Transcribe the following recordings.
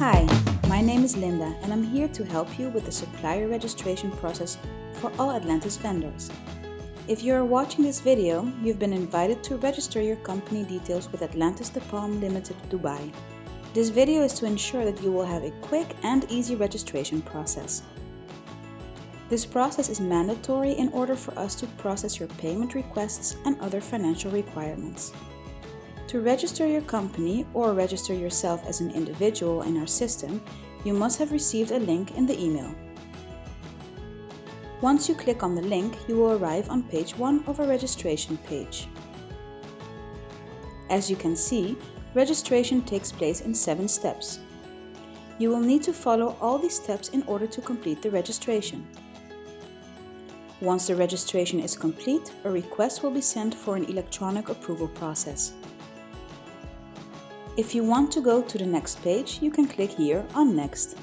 Hi, my name is Linda and I'm here to help you with the supplier registration process for all Atlantis vendors. If you are watching this video, you've been invited to register your company details with Atlantis The Palm Limited Dubai. This video is to ensure that you will have a quick and easy registration process. This process is mandatory in order for us to process your payment requests and other financial requirements. To register your company or register yourself as an individual in our system, you must have received a link in the email. Once you click on the link, you will arrive on page 1 of our registration page. As you can see, registration takes place in 7 steps. You will need to follow all these steps in order to complete the registration. Once the registration is complete, a request will be sent for an electronic approval process. If you want to go to the next page, you can click here on Next.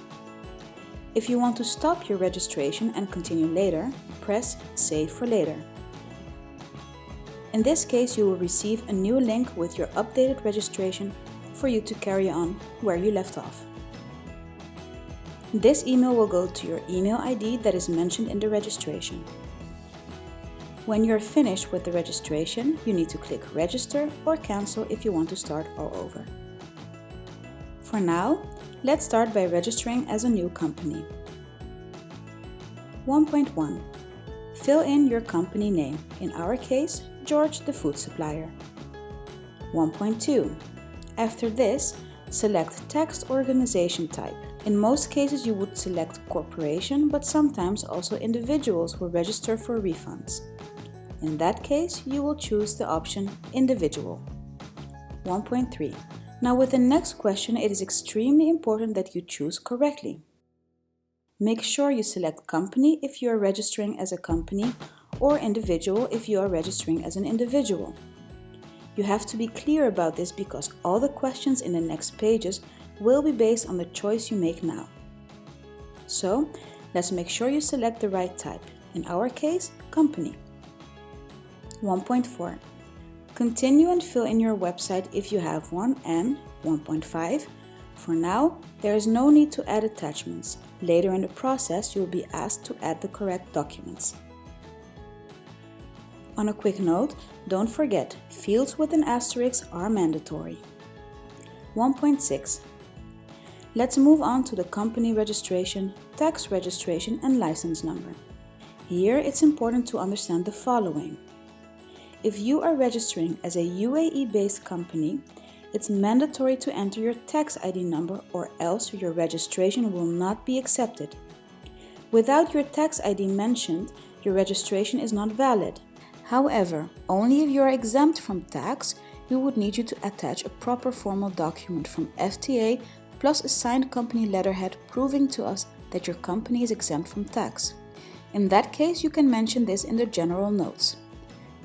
If you want to stop your registration and continue later, press Save for later. In this case, you will receive a new link with your updated registration for you to carry on where you left off. This email will go to your email ID that is mentioned in the registration. When you're finished with the registration, you need to click Register or Cancel if you want to start all over. For now, let's start by registering as a new company. 1.1. Fill in your company name, in our case, George the Food Supplier. 1.2. After this, select Tax Organization Type. In most cases you would select corporation, but sometimes also individuals will register for refunds. In that case, you will choose the option Individual. 1.3. Now with the next question, it is extremely important that you choose correctly. Make sure you select Company if you are registering as a company or Individual if you are registering as an individual. You have to be clear about this because all the questions in the next pages will be based on the choice you make now. So, let's make sure you select the right type, in our case, Company. 1.4. Continue and fill in your website if you have one, and 1.5. For now, there is no need to add attachments. Later in the process, you will be asked to add the correct documents. On a quick note, don't forget, fields with an asterisk are mandatory. 1.6. Let's move on to the company registration, tax registration and license number. Here it's important to understand the following. If you are registering as a UAE-based company, it's mandatory to enter your tax ID number or else your registration will not be accepted. Without your tax ID mentioned, your registration is not valid. However, only if you are exempt from tax, we would need you to attach a proper formal document from FTA plus a signed company letterhead proving to us that your company is exempt from tax. In that case, you can mention this in the general notes.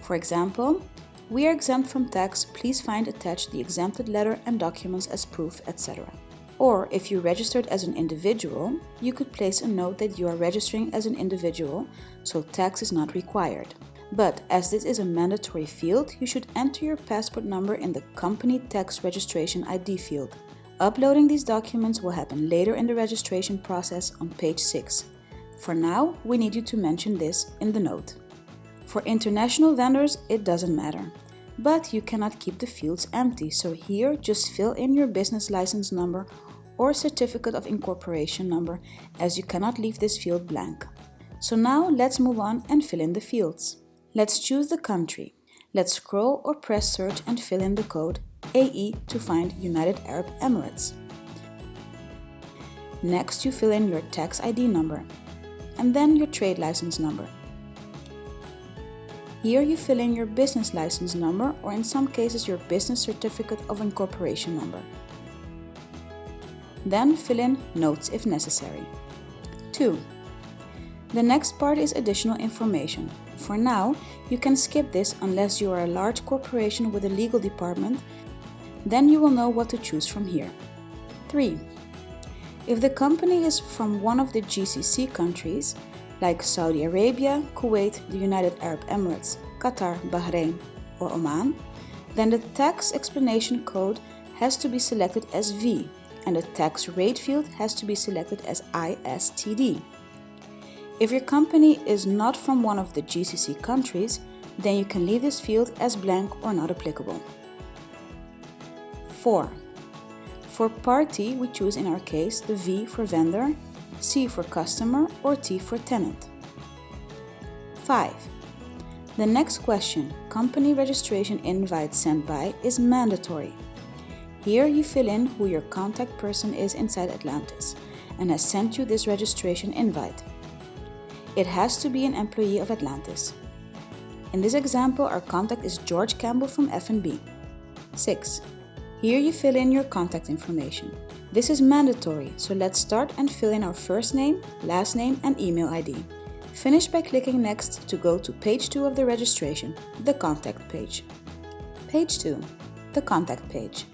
For example, we are exempt from tax, please find attached the exempted letter and documents as proof, etc. Or if you registered as an individual, you could place a note that you are registering as an individual, so tax is not required. But as this is a mandatory field, you should enter your passport number in the company tax registration ID field. Uploading these documents will happen later in the registration process on page 6. For now, we need you to mention this in the note. For international vendors, it doesn't matter. But you cannot keep the fields empty, so here just fill in your business license number or certificate of incorporation number, as you cannot leave this field blank. So now let's move on and fill in the fields. Let's choose the country. Let's scroll or press search and fill in the code AE to find United Arab Emirates. Next, you fill in your tax ID number and then your trade license number. Here you fill in your business license number or in some cases your business certificate of incorporation number. Then fill in notes if necessary. 2. The next part is additional information. For now, you can skip this unless you are a large corporation with a legal department, then you will know what to choose from here. 3. If the company is from one of the GCC countries, like Saudi Arabia, Kuwait, the United Arab Emirates, Qatar, Bahrain, or Oman, then the tax explanation code has to be selected as V, and the tax rate field has to be selected as ISTD. If your company is not from one of the GCC countries, then you can leave this field as blank or not applicable. 4. For party, we choose in our case the V for vendor, C for customer, or T for tenant. 5. The next question, company registration invite sent by, is mandatory. Here you fill in who your contact person is inside Atlantis and has sent you this registration invite. It has to be an employee of Atlantis. In this example, our contact is George Campbell from F&B. 6. Here you fill in your contact information. This is mandatory, so let's start and fill in our first name, last name, and email ID. Finish by clicking Next to go to page 2 of the registration, the contact page. Page 2, the contact page.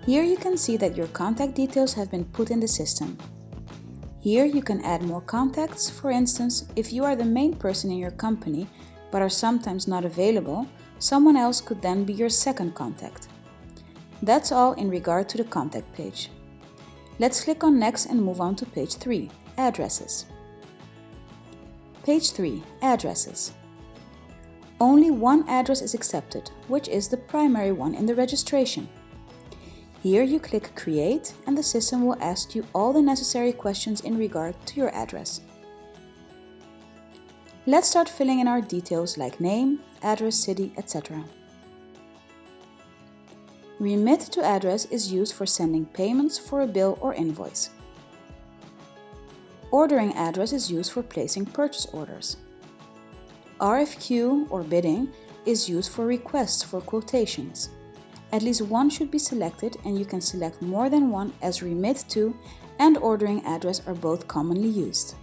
Here you can see that your contact details have been put in the system. Here you can add more contacts. For instance, if you are the main person in your company but are sometimes not available, someone else could then be your second contact. That's all in regard to the contact page. Let's click on Next and move on to page 3, Addresses. Page 3, Addresses. Only one address is accepted, which is the primary one in the registration. Here you click Create and the system will ask you all the necessary questions in regard to your address. Let's start filling in our details like name, address, city, etc. Remit to address is used for sending payments for a bill or invoice. Ordering address is used for placing purchase orders. RFQ or bidding is used for requests for quotations. At least one should be selected and you can select more than one as remit to and ordering address are both commonly used.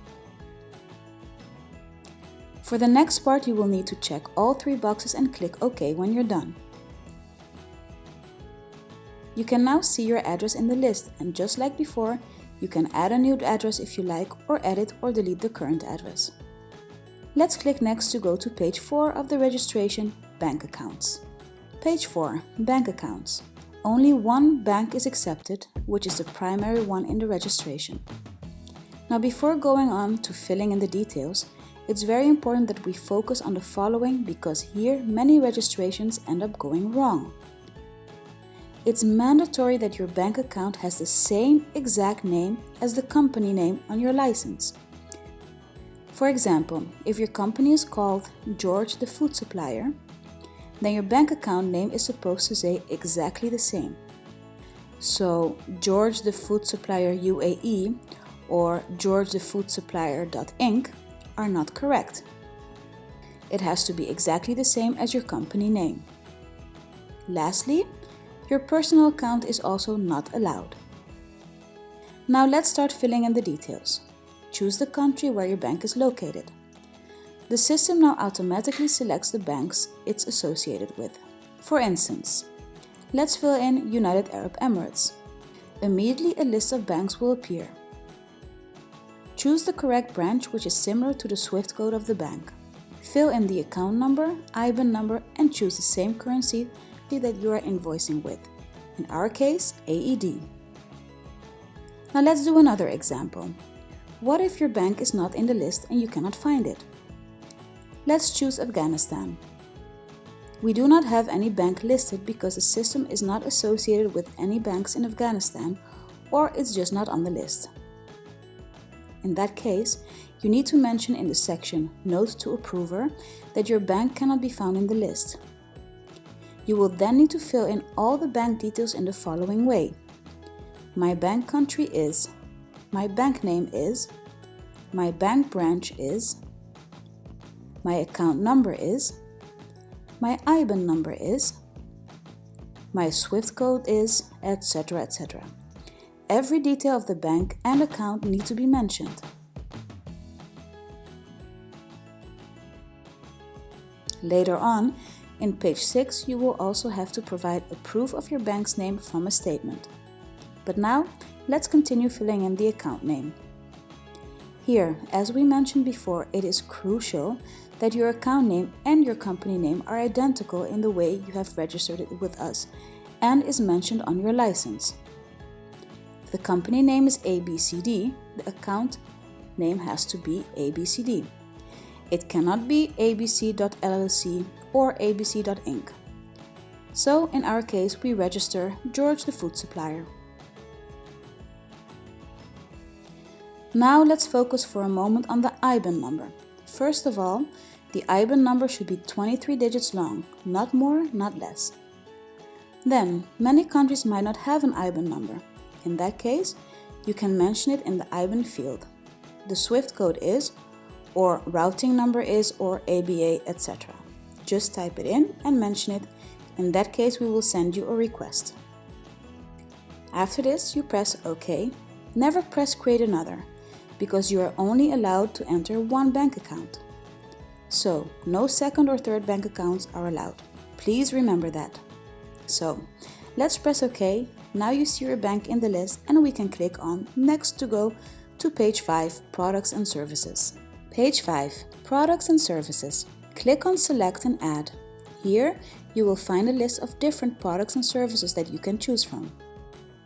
For the next part you will need to check all 3 boxes and click OK when you're done. You can now see your address in the list and just like before, you can add a new address if you like or edit or delete the current address. Let's click Next to go to page 4 of the registration, Bank Accounts. Page 4, Bank Accounts. Only one bank is accepted, which is the primary one in the registration. Now before going on to filling in the details, it's very important that we focus on the following because here many registrations end up going wrong. It's mandatory that your bank account has the same exact name as the company name on your license. For example, if your company is called George the Food Supplier, then your bank account name is supposed to say exactly the same. So George the Food Supplier UAE or George the Food Supplier.inc are not correct. It has to be exactly the same as your company name. Lastly, your personal account is also not allowed. Now let's start filling in the details. Choose the country where your bank is located. The system now automatically selects the banks it's associated with. For instance, let's fill in United Arab Emirates. Immediately a list of banks will appear. Choose the correct branch which is similar to the SWIFT code of the bank. Fill in the account number, IBAN number and choose the same currency that you are invoicing with. In our case, AED. Now let's do another example. What if your bank is not in the list and you cannot find it? Let's choose Afghanistan. We do not have any bank listed because the system is not associated with any banks in Afghanistan or it's just not on the list. In that case, you need to mention in the section Note to Approver that your bank cannot be found in the list. You will then need to fill in all the bank details in the following way. My bank country is, my bank name is, my bank branch is, my account number is, my IBAN number is, my SWIFT code is, etc. etc. Every detail of the bank and account need to be mentioned. Later on, in page 6, you will also have to provide a proof of your bank's name from a statement. But now, let's continue filling in the account name. Here, as we mentioned before, it is crucial that your account name and your company name are identical in the way you have registered it with us and is mentioned on your license. If the company name is ABCD, the account name has to be ABCD. It cannot be abc.llc or abc.inc. So in our case, we register George the food supplier. Now let's focus for a moment on the IBAN number. First of all, the IBAN number should be 23 digits long, not more, not less. Then, many countries might not have an IBAN number. In that case, you can mention it in the IBAN field. The SWIFT code is, or routing number is, or ABA, etc. Just type it in and mention it. In that case, we will send you a request. After this, you press OK. Never press Create Another, because you are only allowed to enter one bank account. So, no second or third bank accounts are allowed. Please remember that. So, let's press OK. Now you see your bank in the list and we can click on Next to go to page 5, Products and Services. Page 5, Products and Services. Click on Select and Add. Here, you will find a list of different products and services that you can choose from.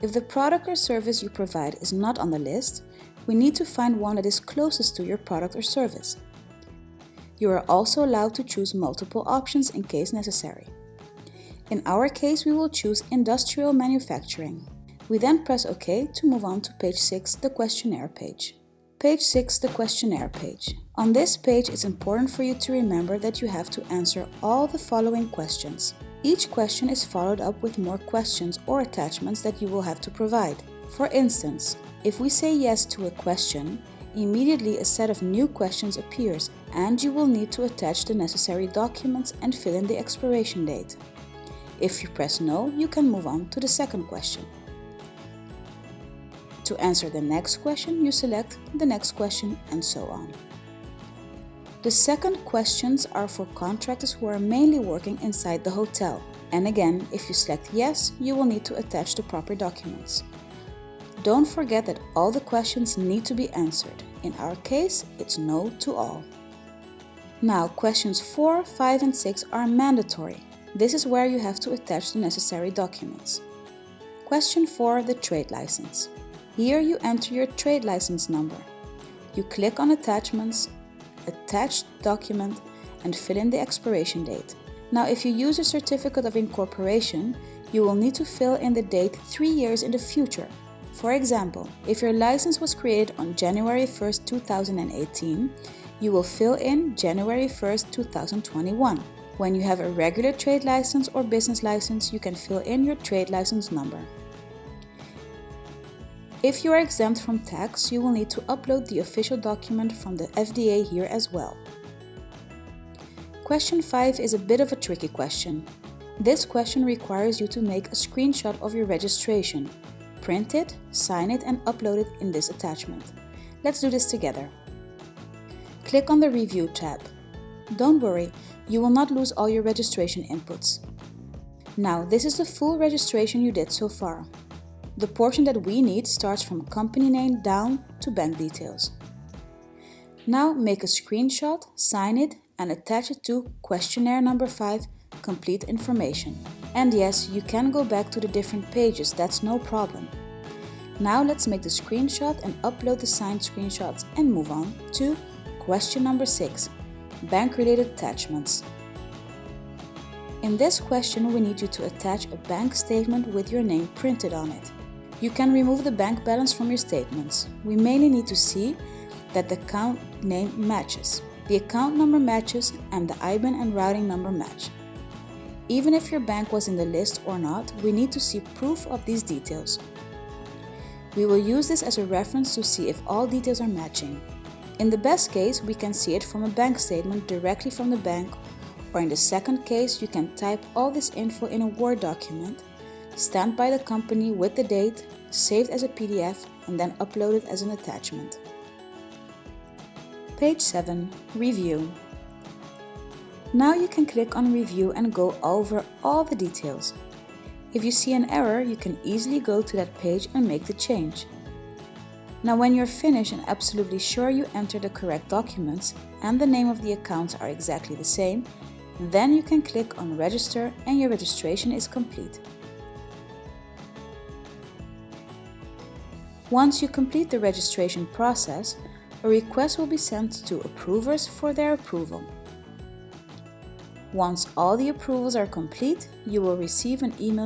If the product or service you provide is not on the list, we need to find one that is closest to your product or service. You are also allowed to choose multiple options in case necessary. In our case, we will choose Industrial Manufacturing. We then press OK to move on to page 6, the questionnaire page. Page 6, the questionnaire page. On this page, it's important for you to remember that you have to answer all the following questions. Each question is followed up with more questions or attachments that you will have to provide. For instance, if we say yes to a question, immediately a set of new questions appears and you will need to attach the necessary documents and fill in the expiration date. If you press no, you can move on to the second question. To answer the next question, you select the next question and so on. The second questions are for contractors who are mainly working inside the hotel. And again, if you select yes, you will need to attach the proper documents. Don't forget that all the questions need to be answered. In our case, it's no to all. Now, questions 4, 5 and 6 are mandatory. This is where you have to attach the necessary documents. Question 4, the trade license. Here you enter your trade license number. You click on Attachments, Attach Document and fill in the expiration date. Now if you use a certificate of incorporation, you will need to fill in the date 3 years in the future. For example, if your license was created on January 1st, 2018, you will fill in January 1st, 2021. When you have a regular trade license or business license, you can fill in your trade license number. If you are exempt from tax, you will need to upload the official document from the FDA here as well. Question 5 is a bit of a tricky question. This question requires you to make a screenshot of your registration. Print it, sign it and upload it in this attachment. Let's do this together. Click on the Revieuw tab. Don't worry, you will not lose all your registration inputs. Now, this is the full registration you did so far. The portion that we need starts from company name down to bank details. Now make a screenshot, sign it and attach it to questionnaire number 5, complete information. And yes, you can go back to the different pages, that's no problem. Now let's make the screenshot and upload the signed screenshots and move on to question number 6, bank-related attachments. In this question, we need you to attach a bank statement with your name printed on it. You can remove the bank balance from your statements. We mainly need to see that the account name matches, the account number matches, and the IBAN and routing number match. Even if your bank was in the list or not, we need to see proof of these details. We will use this as a reference to see if all details are matching. In the best case, we can see it from a bank statement directly from the bank, or in the second case, you can type all this info in a Word document, stamped by the company with the date, saved as a PDF, and then uploaded as an attachment. Page 7, Revieuw. Now you can click on Revieuw and go over all the details. If you see an error, you can easily go to that page and make the change. Now when you're finished and absolutely sure you enter the correct documents and the name of the accounts are exactly the same, then you can click on Register and your registration is complete. Once you complete the registration process, a request will be sent to approvers for their approval. Once all the approvals are complete, you will receive an email